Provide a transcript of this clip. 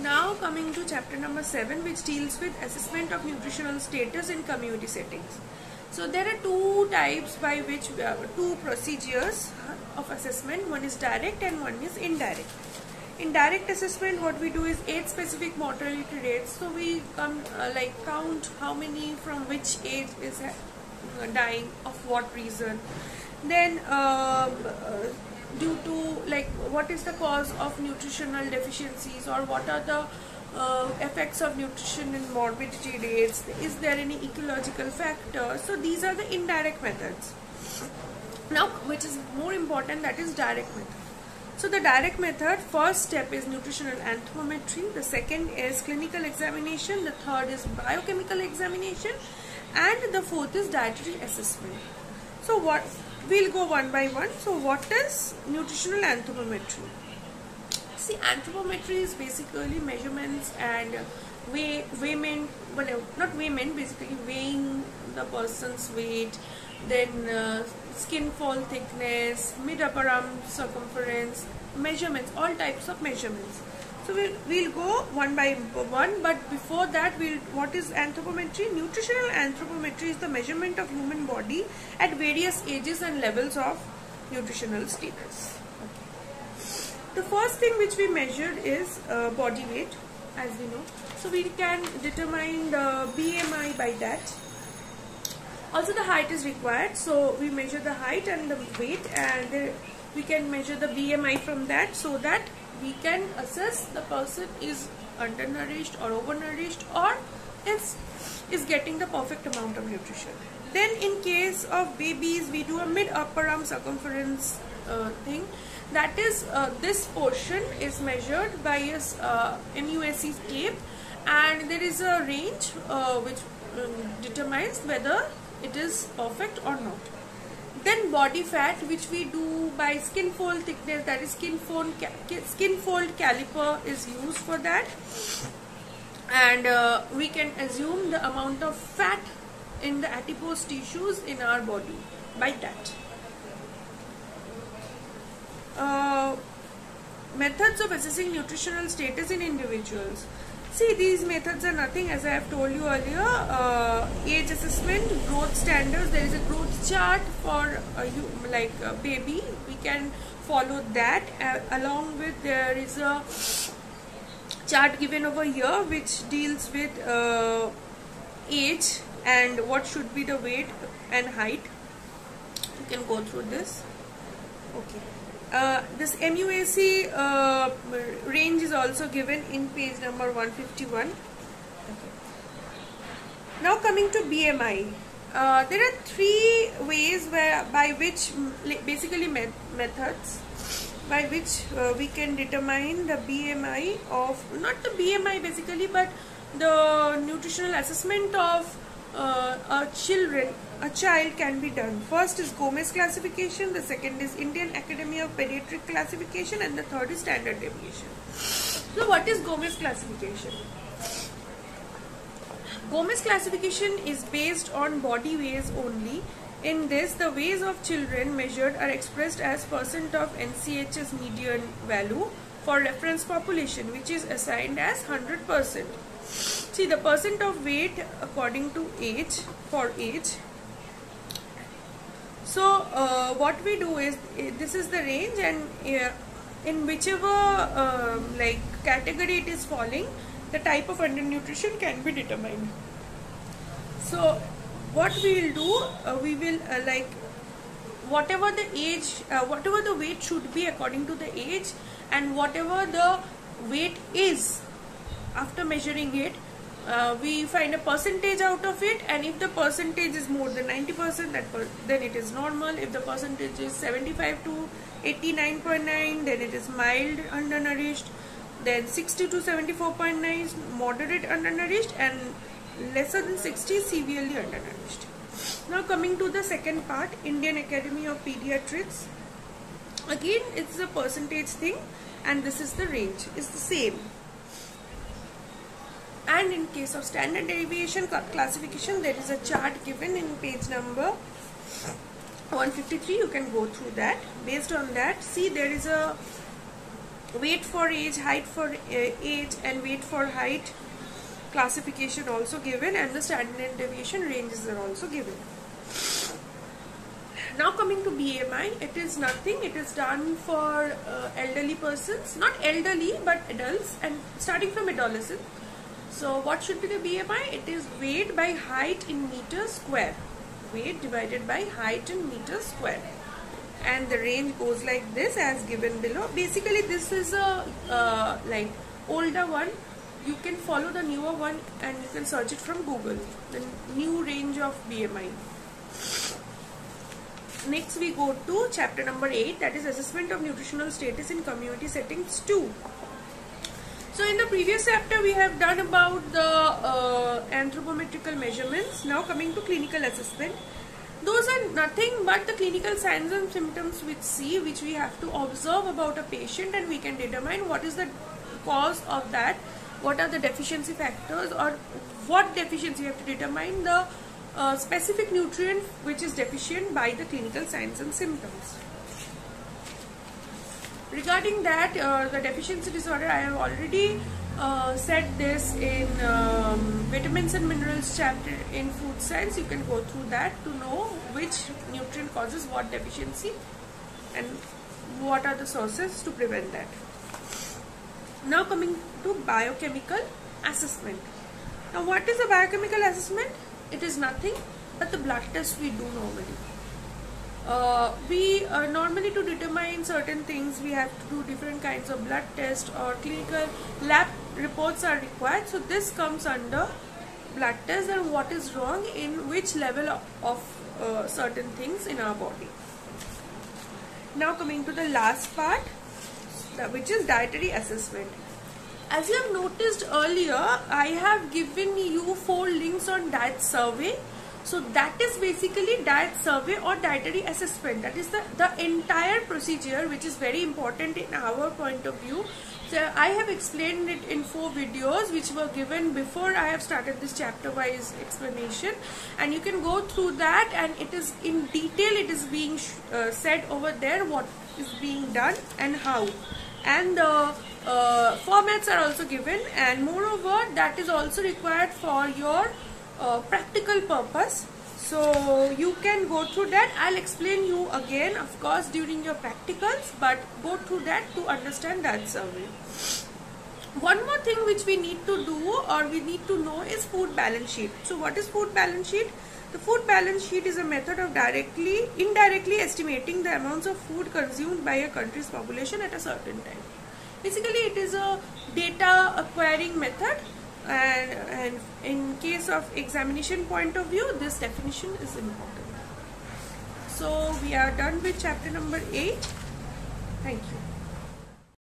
Now coming to chapter number 7, which deals with assessment of nutritional status in community settings. So there are two types by which two procedures of assessment. One is direct and one is indirect. In direct assessment, what we do is age specific mortality rates. So we count how many from which age is dying, of what reason. Then due to what is the cause of nutritional deficiencies, or what are the effects of nutrition in morbidity rates, is there any ecological factor. So these are the indirect methods. Now which is more important, that is direct method. So the direct method, first step is nutritional anthropometry, the second is clinical examination, the third is biochemical examination, and the fourth is dietary assessment. So what we'll go one by one. So what is nutritional anthropometry? See, anthropometry is basically measurements and weighing the person's weight, then skin fold thickness, mid upper arm circumference, measurements, all types of measurements. So we'll go one by one, but before that, what is anthropometry? Nutritional anthropometry is the measurement of human body at various ages and levels of nutritional status. Okay. The first thing which we measured is body weight, as we know. So we can determine the BMI by that. Also the height is required, so we measure the height and the weight, and we can measure the BMI from that, so that we can assess the person is undernourished or overnourished, or is getting the perfect amount of nutrition. Then in case of babies, we do a mid upper arm circumference thing. That is, this portion is measured by a MUSE tape, and there is a range which determines whether it is perfect or not. Then body fat, which we do by skin fold thickness, that is skin fold caliper is used for that, and we can assume the amount of fat in the adipose tissues in our body by that. Methods of assessing nutritional status in individuals. See, these methods are nothing, as I have told you earlier. Age assessment, growth standards. There is a growth chart for a baby. We can follow that. Along with, there is a chart given over here which deals with age and what should be the weight and height. You can go through this. Okay. This MUSE range is also given in page number 151. Okay. Now coming to BMI, there are three ways by which basically methods by which we can determine the BMI of, not the BMI basically, but the nutritional assessment of a child can be done. First is Gomez classification, the second is Indian Academy of Pediatric classification, and the third is standard deviation. So what is Gomez classification? Gomez classification is based on body weights only. In this, the weights of children measured are expressed as percent of NCHS median value for reference population, which is assigned as 100%. See, the percent of weight according to age, for age. So what we do is, this is the range, and in whichever category it is falling, the type of undernutrition can be determined. So what we will do, we will whatever the age, whatever the weight should be according to the age, and whatever the weight is after measuring it, we find a percentage out of it, and if the percentage is more than 90%, then it is normal. If the percentage is 75 to 89.9, then it is mild undernourished. Then 60 to 74.9 is moderate undernourished, and lesser than 60 is severely undernourished. Now coming to the second part, Indian Academy of Pediatrics. Again, it's a percentage thing, and this is the range. It's the same. And in case of standard deviation classification, there is a chart given in page number 153. You can go through that. Based on that, see, there is a weight for age, height for age, and weight for height classification also given, and the standard deviation ranges are also given. Now coming to BMI, it is nothing. It is done for elderly persons, not elderly but adults, and starting from adolescent. So what should be the BMI? It is weight by height in meters square. Weight divided by height in meters square. And the range goes like this as given below. Basically this is a like older one. You can follow the newer one and you can search it from Google. The new range of BMI. Next we go to chapter number 8, that is assessment of nutritional status in community settings 2. So in the previous chapter we have done about the anthropometrical measurements. Now coming to clinical assessment. Those are nothing but the clinical signs and symptoms which we have to observe about a patient, and we can determine what is the cause of that, what are the deficiency factors, or what deficiency. We have to determine the specific nutrient which is deficient by the clinical signs and symptoms. Regarding that, the deficiency disorder, I have already said this in vitamins and minerals chapter in food science. You can go through that to know which nutrient causes what deficiency and what are the sources to prevent that. Now coming to biochemical assessment. Now what is a biochemical assessment? It is nothing but the blood test we do normally. Normally to determine certain things we have to do different kinds of blood test or clinical lab reports are required. So this comes under blood test and what is wrong in which level of certain things in our body. Now coming to the last part, which is dietary assessment. As you have noticed earlier, I have given you 4 links on diet survey. So that is basically diet survey or dietary assessment. That is the entire procedure, which is very important in our point of view. So I have explained it in 4 videos which were given before I have started this chapter wise explanation, and you can go through that, and it is in detail, it is being said over there what is being done and how, and the formats are also given, and moreover that is also required for your practical purpose. So you can go through that. I'll explain you again, of course, during your practicals, but go through that to understand that survey. One more thing which we need to do or we need to know is food balance sheet. So what is food balance sheet? The food balance sheet is a method of indirectly estimating the amounts of food consumed by a country's population at a certain time. Basically it is a data acquiring method, and in case of examination point of view, this definition is important. So we are done with chapter number 8. Thank you.